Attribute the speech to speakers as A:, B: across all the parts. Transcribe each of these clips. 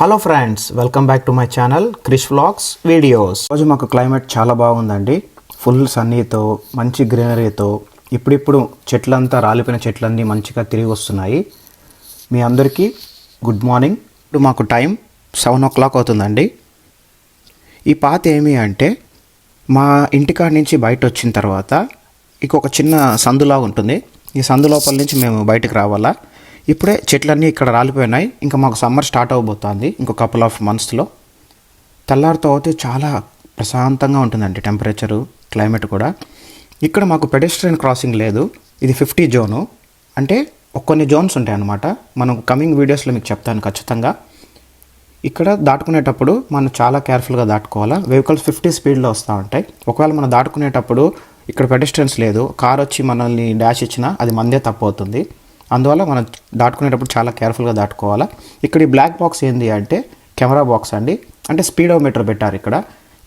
A: Hello friends, welcome back to my channel Krish vlogs videos. రోజు మాకు climate చాలా బాగుందండి. ఫుల్ సన్నీతో, మంచి గ్రీనరీతో, ఇప్పుడిప్పుడు చెట్లంతా రాలిపోయిన చెట్లన్నీ మంచిగా తిరిగి వస్తున్నాయి. మీ అందరికీ గుడ్ మార్నింగ్. ఇప్పుడు మాకు టైం 7 o'clock అవుతుందండి. ఈ పాత ఏమి అంటే మా ఇంటికాడ నుంచి బయట వచ్చిన తర్వాత ఇంకొక చిన్న సందులా ఉంటుంది. ఈ సందు లోపల నుంచి మేము బయటకు రావాలా. ఇప్పుడే చెట్లన్నీ ఇక్కడ రాలిపోయినాయి. ఇంకా మాకు సమ్మర్ స్టార్ట్ అవబోతోంది ఇంకో కపుల్ ఆఫ్ మంత్స్లో. తెల్లారితో అయితే చాలా ప్రశాంతంగా ఉంటుందండి టెంపరేచరు, క్లైమేట్ కూడా. ఇక్కడ మాకు పెడెస్ట్రియన్ క్రాసింగ్ లేదు. ఇది 50 జోను. అంటే కొన్ని జోన్స్ ఉంటాయి అన్నమాట. మనం కమింగ్ వీడియోస్లో మీకు చెప్తాను ఖచ్చితంగా. ఇక్కడ దాటుకునేటప్పుడు మనం చాలా కేర్ఫుల్గా దాటుకోవాలా. వెహికల్స్ 50 స్పీడ్లో వస్తూ ఉంటాయి. ఒకవేళ మనం దాటుకునేటప్పుడు ఇక్కడ పెడెస్ట్రియన్స్ లేదు, కార్ వచ్చి మనల్ని డాష్ ఇచ్చినా అది మందే తప్పు అవుతుంది. అందువల్ల మనం దాటుకునేటప్పుడు చాలా కేర్ఫుల్గా దాటుకోవాలా. ఇక్కడ ఈ బ్లాక్ బాక్స్ ఏంది అంటే కెమెరా బాక్స్ అండి. అంటే స్పీడోమీటర్ పెట్టారు ఇక్కడ.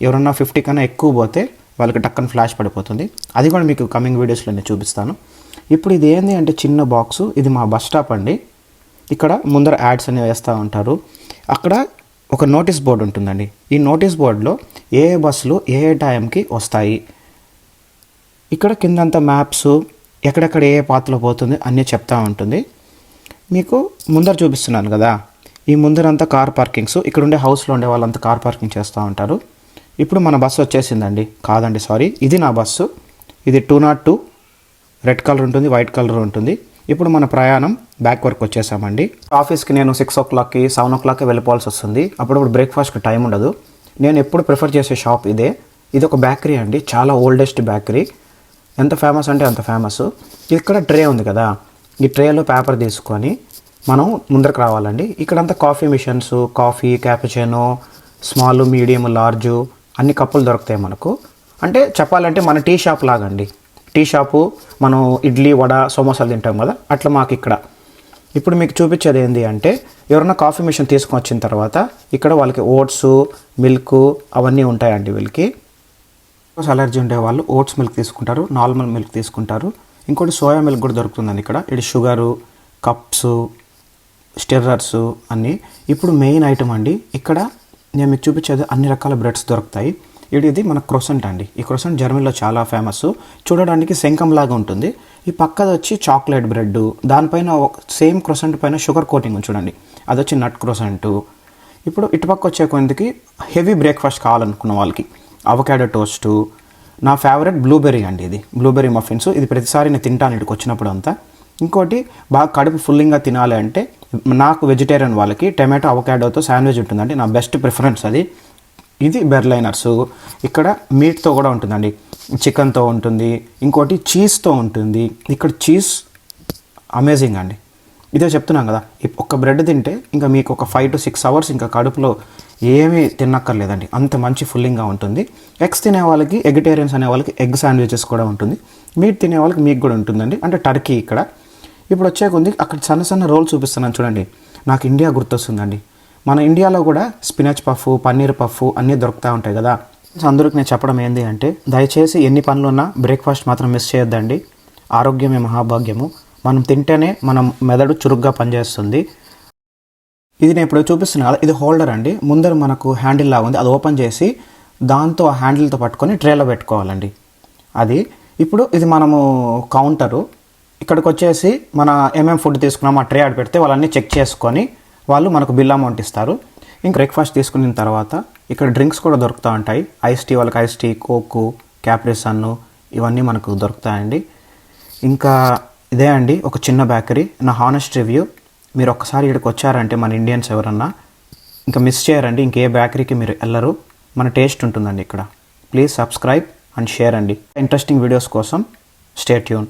A: ఎవరన్నా 50 కన్నా ఎక్కువ పోతే వాళ్ళకి టక్కన ఫ్లాష్ పడిపోతుంది. అది కూడా మీకు కమింగ్ వీడియోస్లో నేను చూపిస్తాను. ఇప్పుడు ఇది ఏంది అంటే చిన్న బాక్సు. ఇది మా బస్ స్టాప్ అండి. ఇక్కడ ముందర యాడ్స్ అనేవి వేస్తూ ఉంటారు. అక్కడ ఒక నోటీస్ బోర్డు ఉంటుందండి. ఈ నోటీస్ బోర్డులో ఏ బస్సులు ఏ టైంకి వస్తాయి, ఇక్కడ కిందంతా మ్యాప్స్, ఎక్కడెక్కడ ఏ పాత్రలో పోతుంది అన్నీ చెప్తా ఉంటుంది. మీకు ముందర చూపిస్తున్నాను కదా, ఈ ముందరంతా కార్ పార్కింగ్స్. ఇక్కడ ఉండే హౌస్లో ఉండే వాళ్ళంతా కార్ పార్కింగ్ చేస్తూ ఉంటారు. ఇప్పుడు మన బస్సు వచ్చేసిందండి. కాదండి, సారీ, ఇది నా బస్సు. ఇది 202 రెడ్ కలర్ ఉంటుంది, వైట్ కలర్ ఉంటుంది. ఇప్పుడు మన ప్రయాణం బ్యాక్ వర్క్ వచ్చేసామండి. ఆఫీస్కి నేను 6 o'clockకి 7 o'clockకి వెళ్ళిపోవాల్సి వస్తుంది. అప్పుడప్పుడు బ్రేక్ఫాస్ట్కి టైం ఉండదు. నేను ఎప్పుడు ప్రిఫర్ చేసే షాప్ ఇదే. ఇది ఒక బేకరీ అండి, చాలా ఓల్డెస్ట్ బేకరీ. ఎంత ఫేమస్ అంటే అంత ఫేమస్. ఇక్కడ ట్రే ఉంది కదా, ఈ ట్రేలో పేపర్ తీసుకొని మనం ముందరకు రావాలండి. ఇక్కడంతా coffee machines, coffee, cappuccino, small, medium, large అన్ని కప్పులు దొరుకుతాయి మనకు. అంటే చెప్పాలంటే మన టీ షాప్ లాగండి. టీ షాపు మనం ఇడ్లీ, వడ, సమోసాలు తింటాం కదా, అట్లా మాకు ఇక్కడ. ఇప్పుడు మీకు చూపించేది ఏంటి అంటే ఎవరన్నా కాఫీ మిషన్ తీసుకొని వచ్చిన తర్వాత ఇక్కడ వాళ్ళకి ఓట్స్, మిల్క్ అవన్నీ ఉంటాయండి. వీళ్ళకి అలర్జీ ఉండే వాళ్ళు ఓట్స్ మిల్క్ తీసుకుంటారు, నార్మల్ మిల్క్ తీసుకుంటారు. ఇంకోటి సోయా మిల్క్ కూడా దొరుకుతుందండి ఇక్కడ. ఇది షుగరు, కప్స్, స్టిర్రర్స్ అన్నీ. ఇప్పుడు మెయిన్ ఐటమ్ అండి, ఇక్కడ నేను మీకు చూపించేది అన్ని రకాల బ్రెడ్స్ దొరుకుతాయి. ఇది మన క్రొసెంట్ అండి. ఈ క్రొసెంట్ జర్మనీలో చాలా ఫేమస్. చూడడానికి శంఖంలాగా ఉంటుంది. ఈ పక్కది వచ్చి చాక్లెట్ బ్రెడ్, దానిపైన సేమ్ క్రొసెంట్ పైన షుగర్ కోటింగ్ చూడండి, అది వచ్చి నట్ క్రొసెంట్. ఇప్పుడు ఇటుపక్క వచ్చే కొందికి హెవీ బ్రేక్ఫాస్ట్ కావాలనుకున్న వాళ్ళకి అవకాడో టోస్టు. నా ఫేవరెట్ బ్లూబెర్రీ అండి. ఇది బ్లూబెర్రీ మఫిన్స్. ఇది ప్రతిసారి నేను తింటాను ఇక్కడికి వచ్చినప్పుడు అంతా. ఇంకోటి బాగా కడుపు ఫుల్లింగ్గా తినాలి అంటే నాకు వెజిటేరియన్ వాళ్ళకి టమాటో అవకాడోతో శాండ్విచ్ ఉంటుందండి, నా బెస్ట్ ప్రిఫరెన్స్ అది. ఇది బెర్లైనర్స్. ఇక్కడ మీట్తో కూడా ఉంటుందండి, చికెన్తో ఉంటుంది, ఇంకోటి చీజ్తో ఉంటుంది. ఇక్కడ చీజ్ అమేజింగ్ అండి. ఇదే చెప్తున్నాం కదా, ఒక్క బ్రెడ్ తింటే ఇంకా మీకు ఒక 5 to 6 hours ఇంకా కడుపులో ఏమీ తినక్కర్లేదండి, అంత మంచి ఫుల్లింగ్గా ఉంటుంది. ఎగ్స్ తినే వాళ్ళకి, ఎగిటేరియన్స్ అనే వాళ్ళకి ఎగ్ శాండ్విచెస్ కూడా ఉంటుంది. మీట్ తినే వాళ్ళకి మీట్ కూడా ఉంటుందండి, అంటే టర్కీ ఇక్కడ. ఇప్పుడు వచ్చే కొంది అక్కడ సన్న సన్న రోల్ చూపిస్తున్నాను చూడండి, నాకు ఇండియా గుర్తొస్తుందండి. మన ఇండియాలో కూడా స్పినచ్ పఫ్, పన్నీర్ పఫ్ అన్నీ దొరుకుతూ ఉంటాయి కదా. అందరికి నేను చెప్పడం ఏంటి అంటే దయచేసి ఎన్ని పనులున్నా బ్రేక్ఫాస్ట్ మాత్రం మిస్ చేయొద్దండి. ఆరోగ్యమే మహాభాగ్యము. మనం తింటేనే మనం మెదడు చురుగ్గా పనిచేస్తుంది. ఇది నేను ఇప్పుడు చూపిస్తున్నా కదా, ఇది హోల్డర్ అండి. ముందర మనకు హ్యాండిల్ లాగా ఉంది, అది ఓపెన్ చేసి దాంతో ఆ హ్యాండిల్తో పట్టుకొని ట్రేలో పెట్టుకోవాలండి. అది ఇప్పుడు ఇది మనము కౌంటరు. ఇక్కడికి వచ్చేసి మన ఏమేమి ఫుడ్ తీసుకున్నామో ఆ ట్రే ఆడ పెడితే వాళ్ళన్నీ చెక్ చేసుకొని వాళ్ళు మనకు బిల్ అమౌంట్ ఇస్తారు. ఇంక బ్రేక్ఫాస్ట్ తీసుకున్న తర్వాత ఇక్కడ డ్రింక్స్ కూడా దొరుకుతూ ఉంటాయి. ఐస్ టీ వాళ్ళకి ఐస్ టీ, కోకు, క్యాప్రి సన్ను ఇవన్నీ మనకు దొరుకుతాయండి. ఇంకా ఇదే అండి ఒక చిన్న బేకరీ. నా హానెస్ట్ రివ్యూ, మీరు ఒక్కసారి ఇక్కడికి వచ్చారంటే మన ఇండియన్స్ ఎవరన్నా ఇంకా మిస్ చేయరండి. ఇంకే బేకరీకి మీరు వెళ్ళరు, మన టేస్ట్ ఉంటుందండి ఇక్కడ. ప్లీజ్ సబ్స్క్రైబ్ అండ్ షేర్ అండి. ఇంట్రెస్టింగ్ వీడియోస్ కోసం స్టే ట్యూన్.